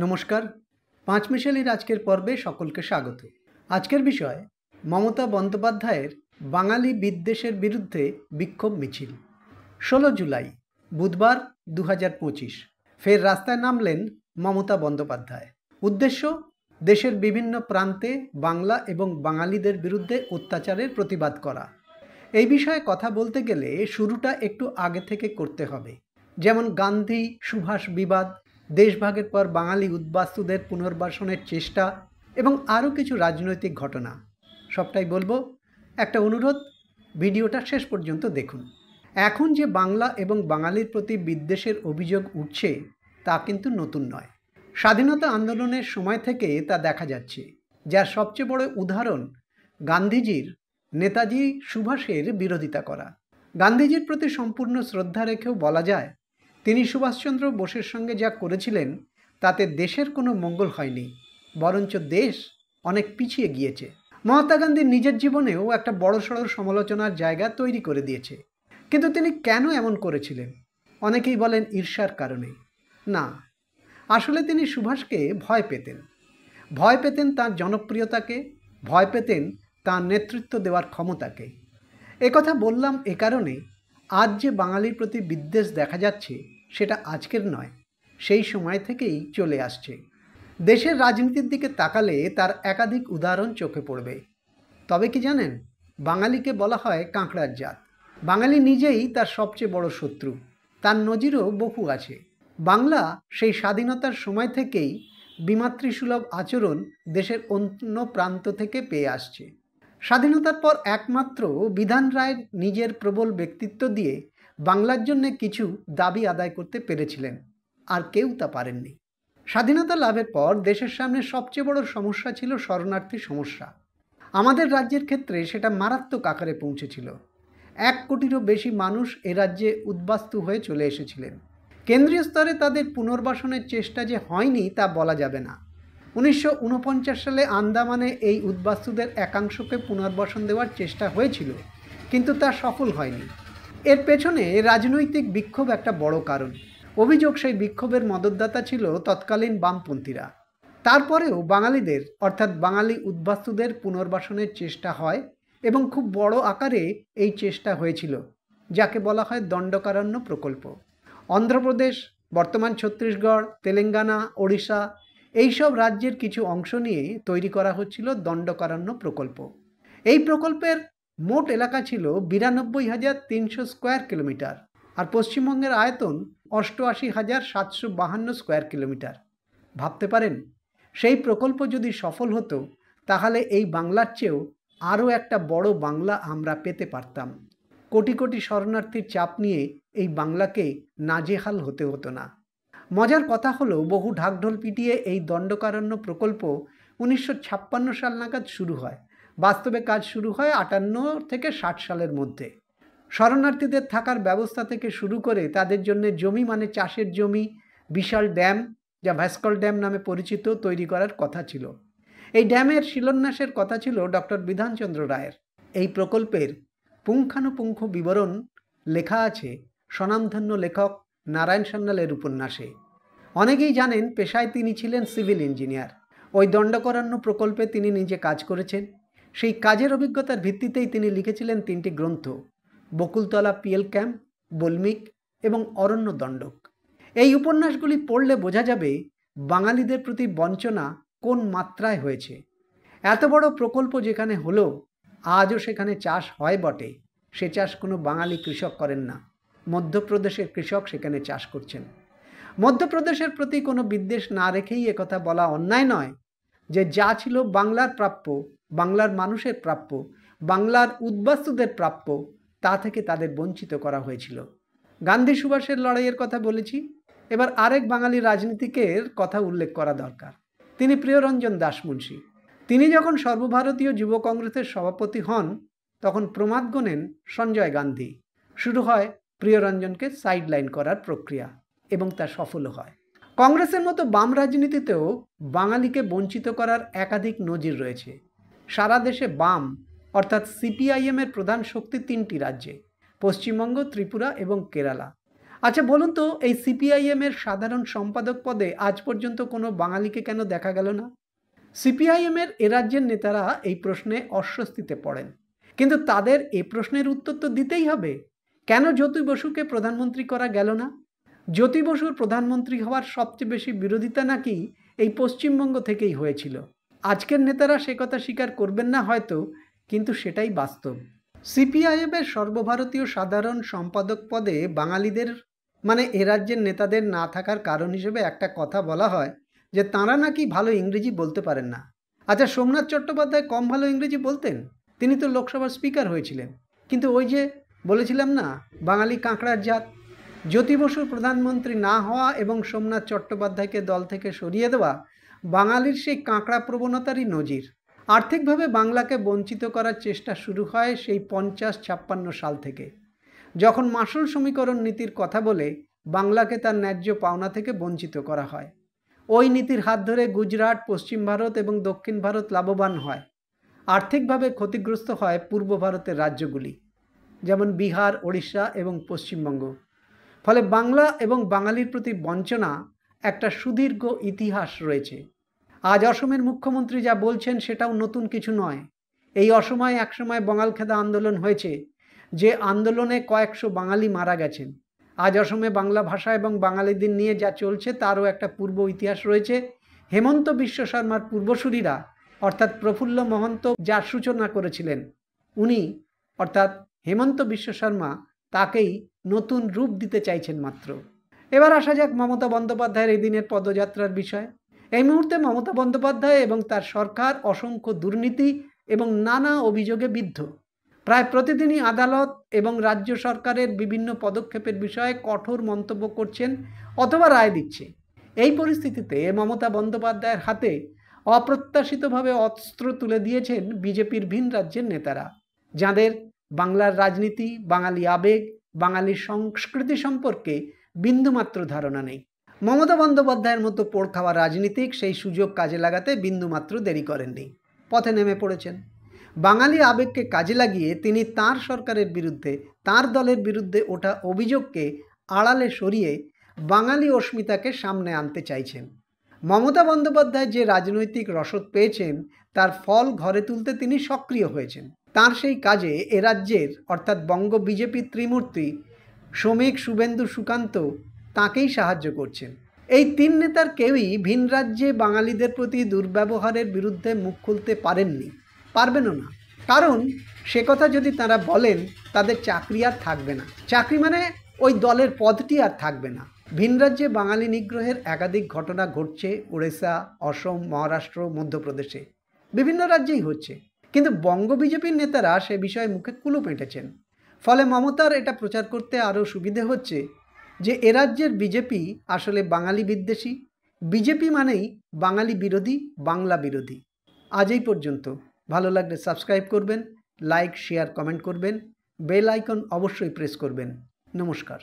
নমস্কার। পাঁচমিশালির আজকের পর্বে সকলকে স্বাগত। আজকের বিষয় মমতা বন্দ্যোপাধ্যায়ের বাঙালি বিদ্বেষের বিরুদ্ধে বিক্ষোভ মিছিল। 16 জুলাই বুধবার 2025 ফের রাস্তায় নামলেন মমতা বন্দ্যোপাধ্যায়। উদ্দেশ্য দেশের বিভিন্ন প্রান্তে বাংলা এবং বাঙালিদের বিরুদ্ধে অত্যাচারের প্রতিবাদ করা। এই বিষয়ে কথা বলতে গেলে শুরুটা একটু আগে থেকে করতে হবে। যেমন গান্ধী সুভাষ বিবাদ, দেশভাগের পর বাঙালি উদ্বাস্তুদের পুনর্বাসনের চেষ্টা এবং আরও কিছু রাজনৈতিক ঘটনা। সবটাই বলবো। একটা অনুরোধ, ভিডিওটা শেষ পর্যন্ত দেখুন। এখন যে বাংলা এবং বাঙালির প্রতি বিদ্বেষের অভিযোগ উঠছে তা কিন্তু নতুন নয়। স্বাধীনতা আন্দোলনের সময় থেকে তা দেখা যাচ্ছে, যার সবচেয়ে বড় উদাহরণ গান্ধীজির নেতাজি সুভাষের বিরোধিতা করা। গান্ধীজির প্রতি সম্পূর্ণ শ্রদ্ধা রেখেও বলা যায়, তিনি সুভাষচন্দ্র বোসের সঙ্গে যা করেছিলেন তাতে দেশের কোনো মঙ্গল হয়নি, বরঞ্চ দেশ অনেক পিছিয়ে গিয়েছে। মহাত্মা গান্ধী নিজের জীবনেও একটা বড়সড় সমালোচনার জায়গা তৈরি করে দিয়েছে। কিন্তু তিনি কেন এমন করেছিলেন? অনেকেই বলেন ঈর্ষার কারণে। না, আসলে তিনি সুভাষকে ভয় পেতেন। ভয় পেতেন তাঁর জনপ্রিয়তাকে, ভয় পেতেন তাঁর নেতৃত্ব দেওয়ার ক্ষমতাকে। একথা বললাম এ কারণে, আজ যে বাঙালির প্রতি বিদ্বেষ দেখা যাচ্ছে সেটা আজকের নয়, সেই সময় থেকেই চলে আসছে। দেশের রাজনীতির দিকে তাকালে তার একাধিক উদাহরণ চোখে পড়বে। তবে কি জানেন, বাঙালিকে বলা হয় কাঁকড়ার জাত। বাঙালি নিজেই তার সবচেয়ে বড় শত্রু। তার নজিরও বহু আছে। বাংলা সেই স্বাধীনতার সময় থেকেই বিমাতৃসুলভ আচরণ দেশের অন্য প্রান্ত থেকে পেয়ে আসছে। স্বাধীনতার পর একমাত্র বিধান রায় নিজের প্রবল ব্যক্তিত্ব দিয়ে বাংলার জন্য কিছু দাবি আদায় করতে পেরেছিলেন, আর কেউ তা পারেননি। স্বাধীনতা লাভের পর দেশের সামনে সবচেয়ে বড় সমস্যা ছিল শরণার্থী সমস্যা। আমাদের রাজ্যের ক্ষেত্রে সেটা মারাত্মক আকারে পৌঁছেছিল। 1 কোটিরও বেশি মানুষ এ রাজ্যে উদ্বাস্তু হয়ে চলে এসেছিলেন। কেন্দ্রীয় স্তরে তাদের পুনর্বাসনের চেষ্টা যে হয়নি তা বলা যাবে না। 1949 সালে আন্দামানে এই উদ্বাস্তুদের একাংশকে পুনর্বাসন দেওয়ার চেষ্টা হয়েছিল, কিন্তু তা সফল হয়নি। এর পেছনে রাজনৈতিক বিক্ষোভ একটা বড় কারণ। অভিযোগ সেই বিক্ষোভের মদতদাতা ছিল তৎকালীন বামপন্থীরা। তারপরেও বাঙালিদের অর্থাৎ বাঙালি উদ্বাস্তুদের পুনর্বাসনের চেষ্টা হয় এবং খুব বড় আকারে এই চেষ্টা হয়েছিল, যাকে বলা হয় দণ্ডকারণ্য প্রকল্প। অন্ধ্রপ্রদেশ, বর্তমান ছত্তিশগড়, তেলেঙ্গানা, ওড়িশা এইসব রাজ্যের কিছু অংশ নিয়ে তৈরি করা হচ্ছিল দণ্ডকারণ্য প্রকল্প। এই প্রকল্পের মোট এলাকা ছিল 92,300 স্কোয়ার কিলোমিটার, আর পশ্চিমবঙ্গের আয়তন 88,752 স্কোয়ার কিলোমিটার। ভাবতে পারেন, সেই প্রকল্প যদি সফল হতো তাহলে এই বাংলার চেয়েও আরও একটা বড় বাংলা আমরা পেতে পারতাম। কোটি কোটি শরণার্থীর চাপ নিয়ে এই বাংলাকে নাজেহাল হতে হতো না। মজার কথা হলো, বহু ঢাকঢোল পিটিয়ে এই দণ্ডকারণ্য প্রকল্প 1956 সাল নাগাদ শুরু হয়। বাস্তবে কাজ শুরু হয় 58 থেকে 60 সালের মধ্যে। শরণার্থীদের থাকার ব্যবস্থা থেকে শুরু করে তাদের জন্য জমি মানে চাষের জমি, বিশাল ড্যাম যা ভাস্কল ড্যাম নামে পরিচিত তৈরি করার কথা ছিল। এই ড্যামের শিলান্যাসের কথা ছিল ডক্টর বিধানচন্দ্র রায়ের। এই প্রকল্পের পুঙ্খানুপুঙ্খ বিবরণ লেখা আছে স্বনামধন্য লেখক নারায়ণ সান্যালের উপন্যাসে। অনেকেই জানেন পেশায় তিনি ছিলেন সিভিল ইঞ্জিনিয়ার। ওই দণ্ডকারণ্য প্রকল্পে তিনি নিজে কাজ করেছেন। সেই কাজের অভিজ্ঞতার ভিত্তিতেই তিনি লিখেছিলেন 3টি গ্রন্থ, বকুলতলা পিএল ক্যাম্প, বল্মিক এবং অরণ্য দণ্ডক। এই উপন্যাসগুলি পড়লে বোঝা যাবে বাঙালিদের প্রতি বঞ্চনা কোন মাত্রায় হয়েছে। এত বড় প্রকল্প যেখানে হলো, আজও সেখানে চাষ হয় বটে, সে চাষ কোনো বাঙালি কৃষক করেন না। মধ্যপ্রদেশের কৃষক সেখানে চাষ করছেন। মধ্যপ্রদেশের প্রতি কোনো বিদ্বেষ না রেখেই একথা বলা অন্যায় নয় যে যা ছিল বাংলার প্রাপ্য, বাংলার মানুষের প্রাপ্য, বাংলার উদ্বাস্তুদের প্রাপ্য, তা থেকে তাদের বঞ্চিত করা হয়েছিল। গান্ধী সুভাষের লড়াইয়ের কথা বলেছি, এবার আরেক বাঙালি রাজনীতিকের কথা উল্লেখ করা দরকার। তিনি প্রিয়রঞ্জন দাসমুন্সী। তিনি যখন সর্বভারতীয় যুব কংগ্রেসের সভাপতি হন তখন প্রমাদ গোনেন সঞ্জয় গান্ধী। শুরু হয় প্রিয়রঞ্জনকে সাইডলাইন করার প্রক্রিয়া এবং তা সফল হয়। কংগ্রেসের মতো বাম রাজনীতিতেও বাঙালিকে বঞ্চিত করার একাধিক নজির রয়েছে। সারা দেশে বাম অর্থাৎ সিপিআইএমের প্রধান শক্তি 3টি রাজ্যে, পশ্চিমবঙ্গ, ত্রিপুরা এবং কেরালা। আচ্ছা বলুন তো, এই সিপিআইএম এর সাধারণ সম্পাদক পদে আজ পর্যন্ত কোনো বাঙালিকে কেন দেখা গেল না? সিপিআইএম এর এ রাজ্যের নেতারা এই প্রশ্নে অস্বস্তিতে পড়েন, কিন্তু তাদের এ প্রশ্নের উত্তর তো দিতেই হবে। কেন জ্যোতি বসুকে প্রধানমন্ত্রী করা গেল না? জ্যোতি বসুর প্রধানমন্ত্রী হওয়ার সবচেয়ে বেশি বিরোধিতা নাকি এই পশ্চিমবঙ্গ থেকেই হয়েছিল। আজকের নেতারা সে কথা স্বীকার করবেন না হয়তো, কিন্তু সেটাই বাস্তব। সিপিআইএম এর সর্বভারতীয় সাধারণ সম্পাদক পদে বাঙালিদের মানে এ রাজ্যের নেতাদের না থাকার কারণ হিসেবে একটা কথা বলা হয় যে তাঁরা নাকি ভালো ইংরেজি বলতে পারেন না। আচ্ছা, সোমনাথ চট্টোপাধ্যায় কম ভালো ইংরেজি বলতেন? তিনি তো লোকসভার স্পিকার হয়েছিলেন। কিন্তু ওই যে বলেছিলাম না, বাঙালি কাঁকড়ার জাত। জ্যোতি বসুর প্রধানমন্ত্রী না হওয়া এবং সোমনাথ চট্টোপাধ্যায়কে দল থেকে সরিয়ে দেওয়া বাঙালির সেই কাঁকড়া প্রবণতারই নজির। আর্থিকভাবে বাংলাকে বঞ্চিত করার চেষ্টা শুরু হয় সেই 50-56 সাল থেকে, যখন মাসুল সমীকরণ নীতির কথা বলে বাংলাকে তার ন্যায্য পাওনা থেকে বঞ্চিত করা হয়। ওই নীতির হাত ধরে গুজরাট, পশ্চিম ভারত এবং দক্ষিণ ভারত লাভবান হয়। আর্থিকভাবে ক্ষতিগ্রস্ত হয় পূর্ব ভারতের রাজ্যগুলি, যেমন বিহার, ওড়িশা এবং পশ্চিমবঙ্গ। ফলে বাংলা এবং বাঙালির প্রতি বঞ্চনা একটা সুদীর্ঘ ইতিহাস রয়েছে। আজ অসমের মুখ্যমন্ত্রী যা বলছেন সেটাও নতুন কিছু নয়। এই অসময়ে একসময় বঙালখেদা আন্দোলন হয়েছে, যে আন্দোলনে কয়েকশো বাঙালি মারা গেছেন। আজ অসমে বাংলা ভাষা এবং বাঙালিদের নিয়ে যা চলছে তারও একটা পূর্ব ইতিহাস রয়েছে। হেমন্ত বিশ্ব শর্মার পূর্বসূরীরা অর্থাৎ প্রফুল্ল মহন্ত যার সূচনা করেছিলেন, উনি অর্থাৎ হেমন্ত বিশ্ব শর্মা তাকেই নতুন রূপ দিতে চাইছেন মাত্র। এবার আসা যাক মমতা বন্দ্যোপাধ্যায়ের এই দিনের পদযাত্রার বিষয়। এই মুহূর্তে মমতা বন্দ্যোপাধ্যায় এবং তার সরকার অসংখ্য দুর্নীতি এবং নানা অভিযোগে বিদ্ধ। প্রায় প্রতিদিনই আদালত এবং রাজ্য সরকারের বিভিন্ন পদক্ষেপের বিষয়ে কঠোর মন্তব্য করছেন অথবা রায় দিচ্ছে। এই পরিস্থিতিতে মমতা বন্দ্যোপাধ্যায়ের হাতে অপ্রত্যাশিতভাবে অস্ত্র তুলে দিয়েছেন বিজেপির ভিন রাজ্যের নেতারা, যাদের বাংলার রাজনীতি, বাঙালি আবেগ, বাঙালির সংস্কৃতি সম্পর্কে বিন্দুমাত্র ধারণা নেই। মমতা বন্দ্যোপাধ্যায়ের মতো পোড় খাওয়া রাজনীতিক সেই সুযোগ কাজে লাগাতে বিন্দুমাত্র দেরি করেননি, পথে নেমে পড়েছেন। বাঙালি আবেগকে কাজে লাগিয়ে তিনি তাঁর সরকারের বিরুদ্ধে, তাঁর দলের বিরুদ্ধে ওঠা অভিযোগকে আড়ালে সরিয়ে বাঙালি অস্মিতাকে সামনে আনতে চাইছেন। মমতা বন্দ্যোপাধ্যায় যে রাজনৈতিক রসদ পেয়েছেন তার ফল ঘরে তুলতে তিনি সক্রিয় হয়েছেন। তাঁর সেই কাজে এ রাজ্যের অর্থাৎ বঙ্গ বিজেপির ত্রিমূর্তি শ্রমিক, শুভেন্দু, সুকান্ত তাঁকেই সাহায্য করছেন। এই তিন নেতার কেউই ভিন রাজ্যে বাঙালিদের প্রতি দুর্ব্যবহারের বিরুদ্ধে মুখ খুলতে পারেননি, পারবেনও না। কারণ সে কথা যদি তারা বলেন তাদের চাকরি আর থাকবে না। চাকরি মানে ওই দলের পদটি আর থাকবে না। ভিন রাজ্যে বাঙালি নিগ্রহের একাধিক ঘটনা ঘটছে ওড়িশা, অসম, মহারাষ্ট্র, মধ্যপ্রদেশে, বিভিন্ন রাজ্যেই হচ্ছে। কিন্তু বঙ্গ বিজেপির নেতারা সে বিষয়ে মুখে কুলুপ এঁটেছেন। ফলে মমতার এটা প্রচার করতে আরও সুবিধে হচ্ছে যে এ রাজ্যের বিজেপি আসলে বাঙালি বিদ্বেষী। বিজেপি মানেই বাঙালি বিরোধী, বাংলা বিরোধী। আজ এই পর্যন্ত। ভালো লাগলে সাবস্ক্রাইব করবেন, লাইক, শেয়ার, কমেন্ট করবেন, বেল আইকন অবশ্যই প্রেস করবেন। নমস্কার।